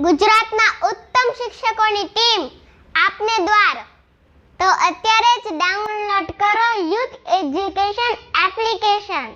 ગુજરાતના ઉત્તમ શિક્ષકોની ટીમ આપને દ્વાર. તો અત્યારે જ ડાઉનલોડ કરો યુથ એજ્યુકેશન એપ્લિકેશન.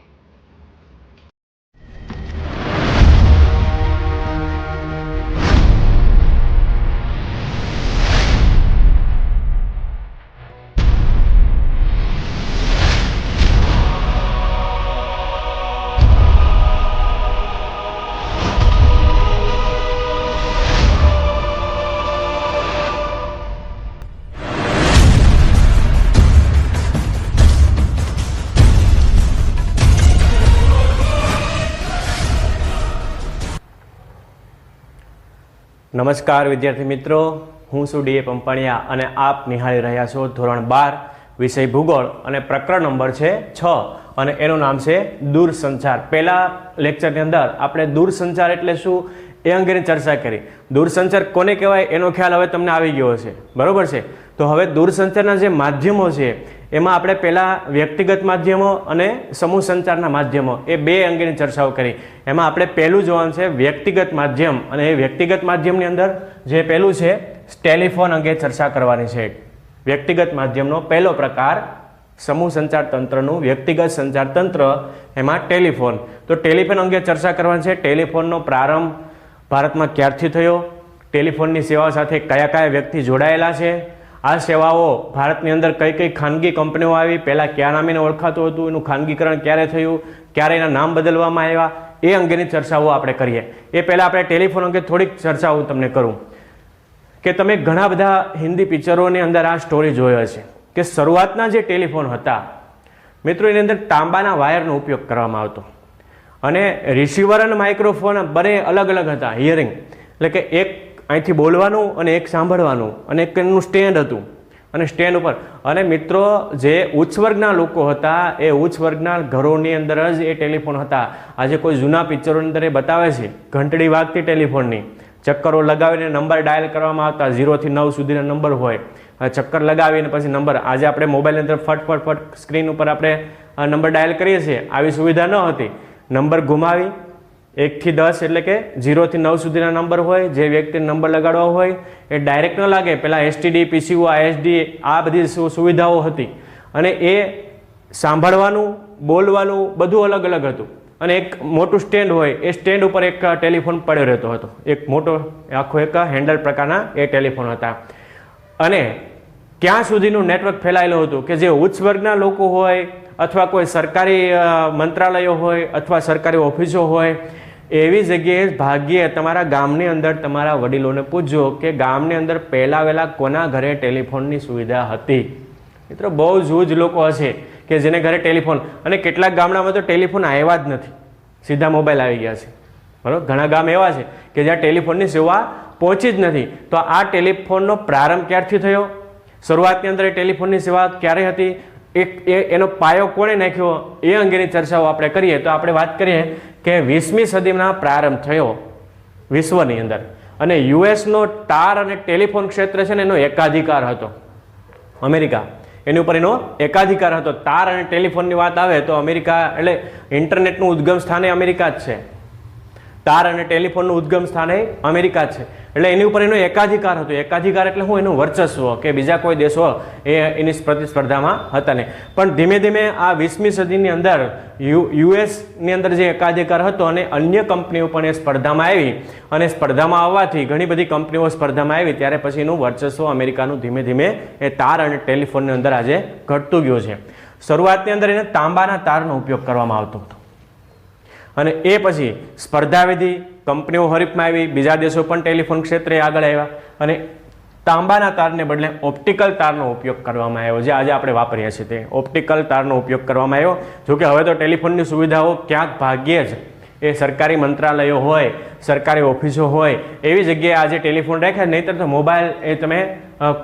નમસ્કાર વિદ્યાર્થી મિત્રો, હું છું ડીએ પંપાણિયા અને આપ નિહાળી રહ્યા છો ધોરણ 12 વિષય ભૂગોળ અને પ્રકરણ નંબર છે 6 અને એનું નામ છે દૂરસંચાર. પહેલા લેક્ચરની અંદર આપણે દૂરસંચાર એટલે શું એ અંગેની ચર્ચા કરી. દૂરસંચાર કોને કહેવાય એનો ખ્યાલ હવે તમને આવી ગયો છે, બરોબર છે? તો હવે દૂરસંચારના જે માધ્યમો છે એમાં આપણે પહેલાં વ્યક્તિગત માધ્યમો અને સમૂહ સંચારના માધ્યમો એ બે અંગેની ચર્ચાઓ કરી. એમાં આપણે પહેલું જોવાનું છે વ્યક્તિગત માધ્યમ, અને એ વ્યક્તિગત માધ્યમની અંદર જે પહેલું છે ટેલિફોન અંગે ચર્ચા કરવાની છે. વ્યક્તિગત માધ્યમનો પહેલો પ્રકાર સમૂહ સંચાર તંત્રનું વ્યક્તિગત સંચાર તંત્ર, એમાં ટેલિફોન. તો ટેલિફોન અંગે ચર્ચા કરવાની છે. ટેલિફોનનો પ્રારંભ ભારતમાં ક્યારથી થયો, ટેલિફોનની સેવાઓ સાથે કયા કયા વ્યક્તિ જોડાયેલા છે, આ સેવાઓ ભારતની અંદર કઈ કઈ ખાનગી કંપનીઓ આવી, પહેલાં કયા નામે ઓળખાતું હતું, એનું ખાનગીકરણ ક્યારે થયું, ક્યારે એના નામ બદલવામાં આવ્યા, એ અંગેની ચર્ચાઓ આપણે કરીએ. એ પહેલાં આપણે ટેલિફોન અંગે થોડીક ચર્ચાઓ તમને કરું કે તમે ઘણા બધા હિન્દી પિક્ચરોની અંદર આ સ્ટોરી જોયો છે કે શરૂઆતના જે ટેલિફોન હતા મિત્રો, એની અંદર તાંબાના વાયરનો ઉપયોગ કરવામાં આવતો અને રિસીવર અને માઇક્રોફોન બંને અલગ અલગ હતા. હિયરિંગ એટલે કે એક અહીંથી બોલવાનું અને એક સાંભળવાનું, અને એક એનું સ્ટેન્ડ હતું અને સ્ટેન્ડ ઉપર. અને મિત્રો જે ઉચ્ચ વર્ગના લોકો હતા એ ઉચ્ચ વર્ગના ઘરોની અંદર જ એ ટેલિફોન હતા. આજે કોઈ જૂના પિક્ચરોની અંદર એ બતાવે છે ઘંટડી વાગતી ટેલિફોનની, ચક્કરો લગાવીને નંબર ડાયલ કરવામાં આવતા, 0 થી 9 સુધીના નંબર હોય, ચક્કર લગાવીને પછી નંબર. આજે આપણે મોબાઈલની અંદર ફટ સ્ક્રીન ઉપર આપણે નંબર ડાયલ કરીએ છીએ, આવી સુવિધા ન હતી. નંબર ઘુમાવી 1 થી 10 એટલે કે 0 થી 9 સુધીના નંબર હોય, જે વ્યક્તિને નંબર લગાડવો હોય એ ડાયરેક્ટ ન લાગે. પહેલાં એસટીડી, પીસીઓ, આઈએસડી આ બધી સુવિધાઓ હતી, અને એ સાંભળવાનું, બોલવાનું બધું અલગ અલગ હતું. અને એક મોટું સ્ટેન્ડ હોય, એ સ્ટેન્ડ ઉપર એક ટેલિફોન પડ્યો રહેતો હતો, એક મોટો આખો એક હેન્ડલ પ્રકારના એ ટેલિફોન હતા. અને ક્યાં સુધીનું નેટવર્ક ફેલાયેલું હતું કે જે ઉચ્ચ વર્ગના લોકો હોય અથવા કોઈ સરકારી મંત્રાલયો હોય અથવા સરકારી ઓફિસો હોય, એવી જગ્યાએ ભાગ્યે તમારા ગામની અંદર તમારા વડીલોને પૂછજો કે ગામની અંદર પહેલાં વહેલા કોના ઘરે ટેલિફોનની સુવિધા હતી. મિત્રો બહુ જ લોકો હશે કે જેને ઘરે ટેલિફોન, અને કેટલાક ગામડામાં તો ટેલિફોન આવ્યા જ નથી, સીધા મોબાઈલ આવી ગયા છે, બરાબર? ઘણા ગામ એવા છે કે જ્યાં ટેલિફોનની સેવા પહોંચી જ નથી. તો આ ટેલિફોનનો પ્રારંભ ક્યારથી થયો, શરૂઆતની અંદર એ ટેલિફોનની સેવા ક્યારે હતી, એનો પાયો કોણે નાખ્યો, એ અંગેની ચર્ચાઓ આપણે કરીએ. તો આપણે વાત કરીએ કે 20મી સદીમાં પ્રારંભ થયો વિશ્વની અંદર, અને યુએસનો તાર અને ટેલિફોન ક્ષેત્ર છે ને એનો એકાધિકાર હતો. અમેરિકા એની ઉપર એનો એકાધિકાર હતો. તાર અને ટેલિફોનની વાત આવે તો અમેરિકા એટલે ઇન્ટરનેટનું ઉદ્ગમ સ્થાને અમેરિકા જ છે. તાર અને ટેલિફોનનું ઉદ્ગમ સ્થાને અમેરિકા જ છે. એટલે એની ઉપર એનો એકાધિકાર હતો. એકાધિકાર એટલે હું એનું વર્ચસ્વ કે બીજા કોઈ દેશો એની પ્રતિસ્પર્ધામાં હતા નહીં. પણ ધીમે ધીમે આ 20મી સદીની અંદર યુએસની અંદર જે એકાધિકાર હતો અને અન્ય કંપનીઓ પણ એ સ્પર્ધામાં આવી, અને સ્પર્ધામાં આવવાથી ઘણી બધી કંપનીઓ સ્પર્ધામાં આવી, ત્યારે પછી એનું વર્ચસ્વ અમેરિકાનું ધીમે ધીમે એ તાર અને ટેલિફોનની અંદર આજે ઘટતું ગયું છે. શરૂઆતની અંદર એને તાંબાના તારનો ઉપયોગ કરવામાં આવતો હતો, અને એ પછી સ્પર્ધા વિધિ, કંપનીઓ હરીફમાં આવી, બીજા દેશો પણ ટેલિફોન ક્ષેત્રે આગળ આવ્યા, અને તાંબાના તારને બદલે ઓપ્ટિકલ તારનો ઉપયોગ કરવામાં આવ્યો. જે આજે આપણે વાપરીએ છીએ તે ઓપ્ટિકલ તારનો ઉપયોગ કરવામાં આવ્યો. જોકે હવે તો ટેલિફોનની સુવિધાઓ ક્યાંક ભાગ્યે જ એ સરકારી મંત્રાલયો હોય, સરકારી ઓફિસો હોય એવી જગ્યાએ આજે ટેલિફોન રાખ્યા, નહીંતર તો મોબાઈલ એ તમે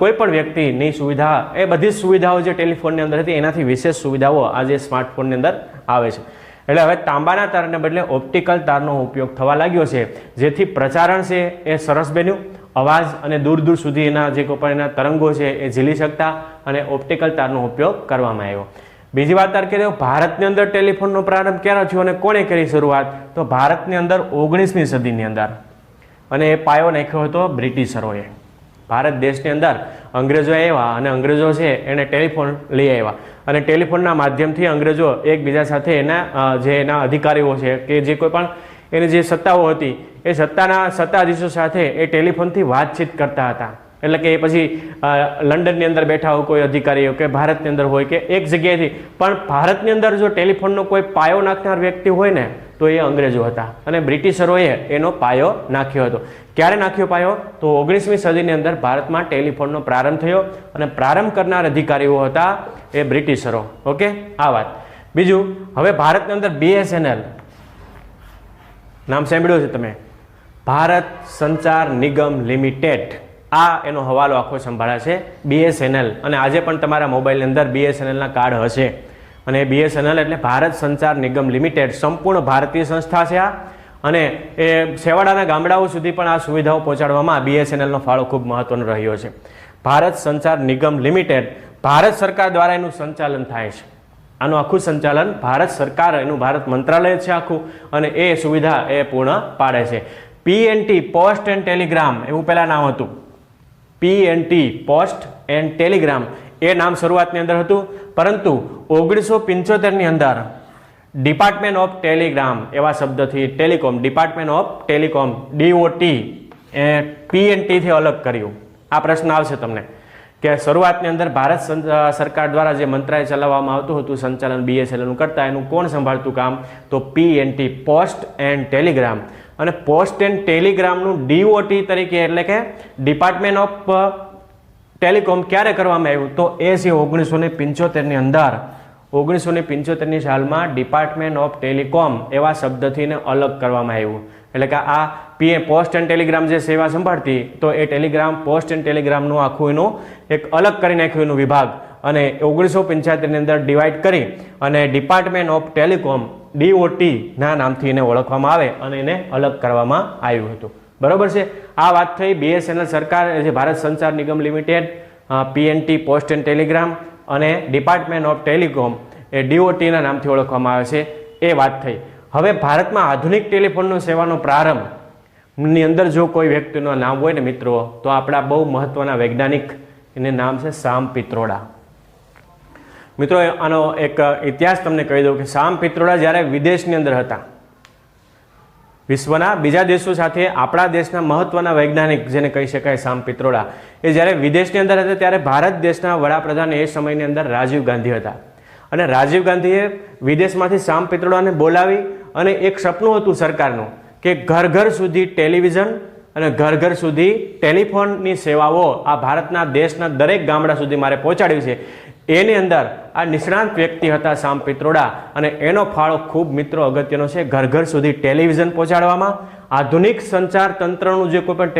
કોઈ પણ વ્યક્તિની સુવિધા, એ બધી જ સુવિધાઓ જે ટેલિફોનની અંદર હતી એનાથી વિશેષ સુવિધાઓ આજે સ્માર્ટફોનની અંદર આવે છે. એટલે હવે તાંબાના તારને બદલે ઓપ્ટિકલ તારનો ઉપયોગ થવા લાગ્યો છે, જેથી પ્રચારણ છે એ સરસ બન્યું. અવાજ અને દૂર દૂર સુધી એના જે કોઈ પણ એના તરંગો છે એ ઝીલી શકતા, અને ઓપ્ટિકલ તારનો ઉપયોગ કરવામાં આવ્યો. બીજી વાત કરીએ ભારતની અંદર ટેલિફોનનો પ્રારંભ ક્યારે થયો અને કોણે કરી શરૂઆત, તો ભારતની અંદર 19મી સદીની અંદર અને એ પાયો નાખ્યો હતો બ્રિટિશરોએ. ભારત દેશની અંદર અંગ્રેજો આવ્યા અને અંગ્રેજો છે એને ટેલિફોન લઈ આવ્યા અને ટેલિફોનના માધ્યમથી અંગ્રેજો એકબીજા સાથે એના અધિકારીઓ છે કે જે કોઈ પણ એની જે સત્તાઓ હતી એ સત્તાધીશો સાથે એ ટેલિફોનથી વાતચીત કરતા હતા. એટલે કે એ પછી લંડનની અંદર બેઠા હોય કોઈ અધિકારીઓ કે ભારતની અંદર હોય કે એક જગ્યાએથી, પણ ભારતની અંદર જો ટેલિફોનનો કોઈ પાયો નાખનાર વ્યક્તિ હોય ને તો એ અંગ્રેજો હતા અને બ્રિટિશરોએ એનો પાયો નાખ્યો હતો. ક્યારે નાખ્યો પાયો? તો 19મી સદીની અંદર ભારતમાં ટેલિફોનનો પ્રારંભ થયો અને પ્રારંભ કરનાર અધિકારીઓ હતા એ બ્રિટિશરો. ઓકે, આ વાત. બીજું, હવે ભારતની અંદર BSNL નામ સાંભળ્યું છે તમે? ભારત સંચાર નિગમ લિમિટેડ. આ એનો હવાલો આખો સંભાળે છે BSNL. અને આજે પણ તમારા મોબાઈલની અંદર BSNLના કાર્ડ હશે. અને BSNL એટલે ભારત સંચાર નિગમ લિમિટેડ સંપૂર્ણ ભારતીય સંસ્થા છે આ. અને એ છેવાડાના ગામડાઓ સુધી પણ આ સુવિધાઓ પહોંચાડવામાં BSNLનો ફાળો ખૂબ મહત્વનો રહ્યો છે. ભારત સંચાર નિગમ લિમિટેડ ભારત સરકાર દ્વારા એનું સંચાલન થાય છે. આનું આખું સંચાલન ભારત સરકાર, એનું ભારત મંત્રાલય છે આખું, અને એ સુવિધા એ પૂર્ણ પાડે છે. PNT પોસ્ટ એન્ડ ટેલિગ્રામ એવું પહેલા નામ હતું. PNT પોસ્ટ એન્ડ ટેલિગ્રામ એ નામ શરૂઆતની અંદર હતું, પરંતુ 1975ની અંદર ડિપાર્ટમેન્ટ ઓફ ટેલિગ્રામ એવા શબ્દથી telecom, department of telecom DOT A PNT થી અલગ કર્યું. આ પ્રશ્ન આવશે તમને કે શરૂઆતની અંદર ભારત સરકાર દ્વારા જે મંત્રાલય ચલાવવામાં આવતું હતું સંચાલન BSNLનું કરતા, એનું કોણ સંભાળતું કામ? તો PNT પોસ્ટ એન્ડ ટેલિગ્રામ. અને પોસ્ટ એન્ડ ટેલિગ્રામનું DOT તરીકે એટલે કે ડિપાર્ટમેન્ટ ઓફ ટેલિકોમ ક્યારે કરવામાં આવ્યું? તો એ છે 1975ની અંદર. 1975ની સાલમાં ડિપાર્ટમેન્ટ ઓફ ટેલિકોમ એવા શબ્દથીને અલગ કરવામાં આવ્યું. એટલે કે આ પોસ્ટ એન્ડ ટેલિગ્રામ જે સેવા સંભાળતી, તો એ ટેલિગ્રામ પોસ્ટ એન્ડ ટેલિગ્રામનું આખું એનું એક અલગ કરી નાખ્યું એનું વિભાગ, અને 1975ની અંદર ડિવાઈડ કરી અને ડિપાર્ટમેન્ટ ઓફ ટેલિકોમ DOT ના નામથી એને ઓળખવામાં આવે અને એને અલગ કરવામાં આવ્યું હતું. બરોબર છે? આ વાત થઈ BSNL સરકાર, જે Bharat Sanchar Nigam Limited, PNT post and telegram અને ડિપાર્ટમેન્ટ ઓફ ટેલિકોમ એ DOT ના નામથી ઓળખવામાં આવે છે, એ વાત થઈ. હવે ભારતમાં આધુનિક ટેલિફોનનો સેવાનો પ્રારંભ ની અંદર જો કોઈ વ્યક્તિનું નામ હોય ને મિત્રો, તો આપણા બહુ મહત્વના વૈજ્ઞાનિક, એને નામ છે સામ પિત્રોડા. મિત્રો આનો એક ઇતિહાસ તમને કહી દઉં કે સામ પિત્રોડા જ્યારે વિદેશની અંદર હતા, વિશ્વના બીજા દેશો સાથે આપણા દેશના મહત્વના વૈજ્ઞાનિક જેને કહી શકાય સામ પિત્રોડા, એ જ્યારે વિદેશની અંદર હતા ત્યારે ભારત દેશના વડાપ્રધાન એ સમયની અંદર રાજીવ ગાંધી હતા. અને રાજીવ ગાંધીએ વિદેશમાંથી સામ પિત્રોડાને બોલાવી અને એક સપનું હતું સરકારનું કે ઘર ઘર સુધી ટેલિવિઝન અને ઘર ઘર સુધી ટેલિફોનની સેવાઓ આ ભારતના દેશના દરેક ગામડા સુધી મારે પહોંચાડવી છે. એની અંદર આ નિષ્ણાંત વ્યક્તિ હતા સામ પિત્રોડા, અને એનો ફાળો ખૂબ મિત્રો અગત્યનો છે ઘર ઘર સુધી ટેલિવિઝન પહોંચાડવામાં. આધુનિક સંચાર તંત્રનું જે કોઈ પણ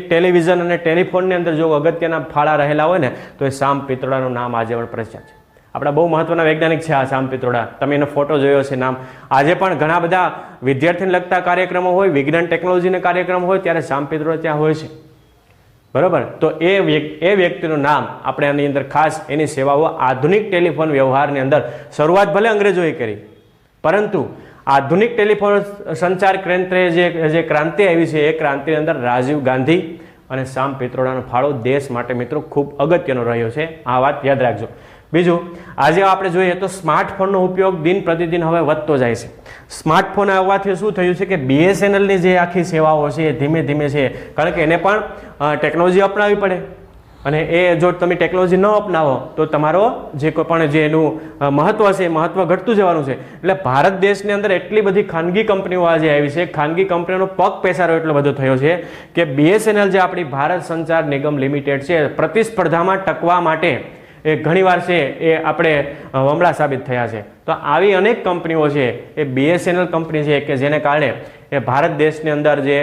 ટેલિવિઝન અને ટેલિફોનની અંદર જો અગત્યના ફાળા રહેલા હોય ને, તો એ સામ પિત્રોડાનું નામ આજે પણ પ્રખ્યાત છે. આપણા બહુ મહત્વના વૈજ્ઞાનિક છે આ સામ પિત્રોડા. તમે એનો ફોટો જોયો છે, નામ. આજે પણ ઘણા બધા વિદ્યાર્થીને લગતા કાર્યક્રમો હોય, વિજ્ઞાન ટેકનોલોજીના કાર્યક્રમ હોય, ત્યારે સામ પિત્રોડા ત્યાં હોય છે. બરોબર? તો એ વ્યક્તિનું નામ આપણે આની અંદર ખાસ, એની સેવાઓ આધુનિક ટેલિફોન વ્યવહારની અંદર શરૂઆત ભલે અંગ્રેજોએ કરી, પરંતુ આધુનિક ટેલિફોન સંચાર કેન્દ્રે જે ક્રાંતિ આવી છે, એ ક્રાંતિની અંદર રાજીવ ગાંધી અને સામ પિત્રોડાનો ફાળો દેશ માટે મિત્રો ખૂબ અગત્યનો રહ્યો છે. આ વાત યાદ રાખજો. બીજું, આજે આપણે જોઈએ તો સ્માર્ટફોનનો ઉપયોગ દિન પ્રતિદિન હવે વધતો જાય છે. સ્માર્ટફોન આવવાથી શું થયું છે કે BSNLની જે આખી સેવાઓ છે એ ધીમે ધીમે છે, કારણ કે એને પણ ટેકનોલોજી અપનાવવી પડે, અને એ જો તમે ટેકનોલોજી ન અપનાવો તો તમારો જે કોઈ પણ જે એનું મહત્વ છે એ મહત્વ ઘટતું જવાનું છે. એટલે ભારત દેશની અંદર એટલી બધી ખાનગી કંપનીઓ આજે આવી છે, ખાનગી કંપનીઓનો પગ પેસારો એટલો બધો થયો છે કે BSNL જે આપણી ભારત સંચાર નિગમ લિમિટેડ છે, પ્રતિસ્પર્ધામાં ટકવા માટે એ ઘણીવાર છે એ આપણે વમળા સાબિત થયા છે. તો આવી અનેક કંપનીઓ છે એ BSNL કંપની છે કે જેને કારણે એ ભારત દેશની અંદર જે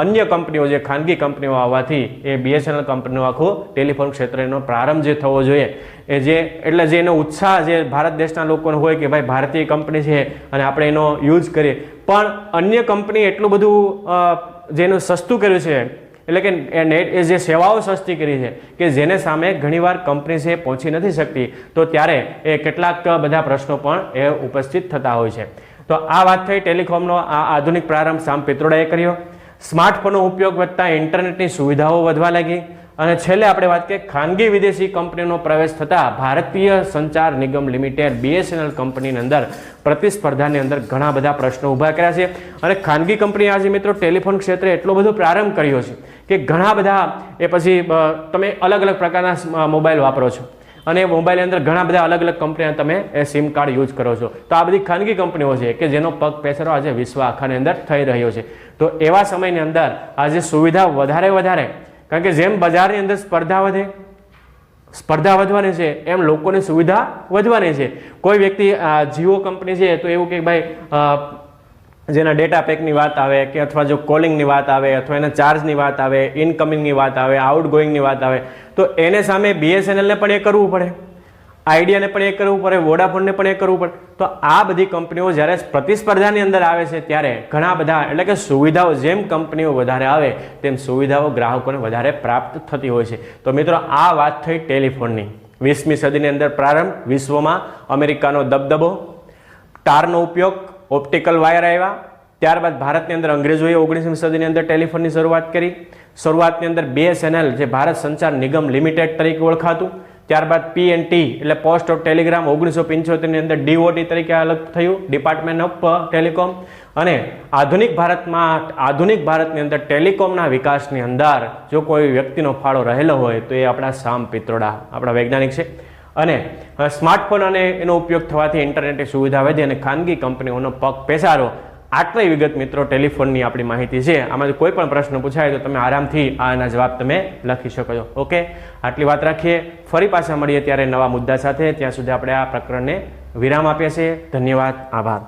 અન્ય કંપનીઓ, જે ખાનગી કંપનીઓ આવવાથી એ BSNL કંપનીનો આખો ટેલિફોન ક્ષેત્રનો પ્રારંભ જે થવો જોઈએ, એ જે એટલે જે એનો ઉત્સાહ જે ભારત દેશના લોકોનો હોય કે ભાઈ ભારતીય કંપની છે અને આપણે એનો યુઝ કરીએ, પણ અન્ય કંપની એટલું બધું જેનું સસ્તું કર્યું છે, એટલે કે નેટ એ જે સેવાઓ સસ્તી કરી છે કે જેને સામે ઘણીવાર કંપની છે પહોંચી નથી શકતી, તો ત્યારે એ કેટલાક બધા પ્રશ્નો પણ એ ઉપસ્થિત થતા હોય છે. તો આ વાત થઈ ટેલિકોમનો આ આધુનિક પ્રારંભ સામ પિત્રોડાએ કર્યો. સ્માર્ટફોનનો ઉપયોગ વધતા ઇન્ટરનેટની સુવિધાઓ વધવા લાગી અને છેલ્લે આપણે વાત કરીએ ખાનગી વિદેશી કંપનીનો પ્રવેશ થતાં ભારતીય સંચાર નિગમ લિમિટેડ BSNL કંપનીની અંદર પ્રતિસ્પર્ધાની અંદર ઘણા બધા પ્રશ્નો ઊભા કર્યા છે અને ખાનગી કંપની આજે મિત્રો ટેલિફોન ક્ષેત્રે એટલો બધો પ્રારંભ કર્યો છે કે ઘણા બધા એ પછી તમે અલગ અલગ પ્રકારના મોબાઈલ વાપરો છો અને મોબાઈલની અંદર ઘણા બધા અલગ અલગ કંપનીના તમે એ સિમ કાર્ડ યુઝ કરો છો. તો આ બધી ખાનગી કંપનીઓ છે કે જેનો પગ પેસરો આજે વિશ્વ આખાની અંદર થઈ રહ્યો છે. તો એવા સમયની અંદર આજે સુવિધા વધારે કારણ કે જેમ બજારની અંદર સ્પર્ધા વધવાની છે એમ લોકોની સુવિધા વધવાની છે. કોઈ વ્યક્તિ જીઓ કંપની છે તો એવું કે ભાઈ જેના ડેટા પેકની વાત આવે કે અથવા જો કોલિંગની વાત આવે અથવા એના ચાર્જની વાત આવે, ઇનકમિંગની વાત આવે, આઉટગોઈંગની વાત આવે તો એને સામે BSNLને પણ એ કરવું પડે, આઈડિયાને પણ એ કરવું પડે, વોડાફોનને પણ એ કરવું પડે. તો આ બધી કંપનીઓ જ્યારે પ્રતિસ્પર્ધાની અંદર આવે છે ત્યારે ઘણા બધા એટલે કે સુવિધાઓ જેમ કંપનીઓ વધારે આવે તેમ સુવિધાઓ ગ્રાહકોને વધારે પ્રાપ્ત થતી હોય છે. તો મિત્રો આ વાત થઈ ટેલિફોનની. 20મી સદીની અંદર પ્રારંભ, વિશ્વમાં અમેરિકાનો દબદબો, તારનો ઉપયોગ, ઓપ્ટિકલ વાયર આવ્યા. ત્યારબાદ ભારતની અંદર અંગ્રેજોએ 19મી સદીની અંદર ટેલિફોનની શરૂઆત કરી. શરૂઆતની અંદર BSNL જે ભારત સંચાર નિગમ લિમિટેડ તરીકે ઓળખાતું. ત્યારબાદ PNT એટલે પોસ્ટ ઓફ ટેલિગ્રામ 1975ની અંદર DOT તરીકે અલગ થયું, ડિપાર્ટમેન્ટ ઓફ ટેલિકોમ. અને આધુનિક ભારતની અંદર ટેલિકોમના વિકાસની અંદર જો કોઈ વ્યક્તિનો ફાળો રહેલો હોય તો એ આપણા સામ પિત્રોડા આપણા વૈજ્ઞાનિક છે. અને સ્માર્ટફોન અને એનો ઉપયોગ થવાથી ઇન્ટરનેટની સુવિધા વધી અને ખાનગી કંપનીઓનો પગ પેસારો. આટલી વિગત મિત્રો ટેલિફોનની આપણી માહિતી છે. આમાંથી કોઈ પણ પ્રશ્ન પૂછાય તો તમે આરામથી આના જવાબ તમે લખી શકો છો. ઓકે, આટલી વાત રાખીએ. ફરી પાછા મળીએ ત્યારે નવા મુદ્દા સાથે. ત્યાં સુધી આપણે આ પ્રકરણને વિરામ આપીએ છીએ. ધન્યવાદ, આભાર.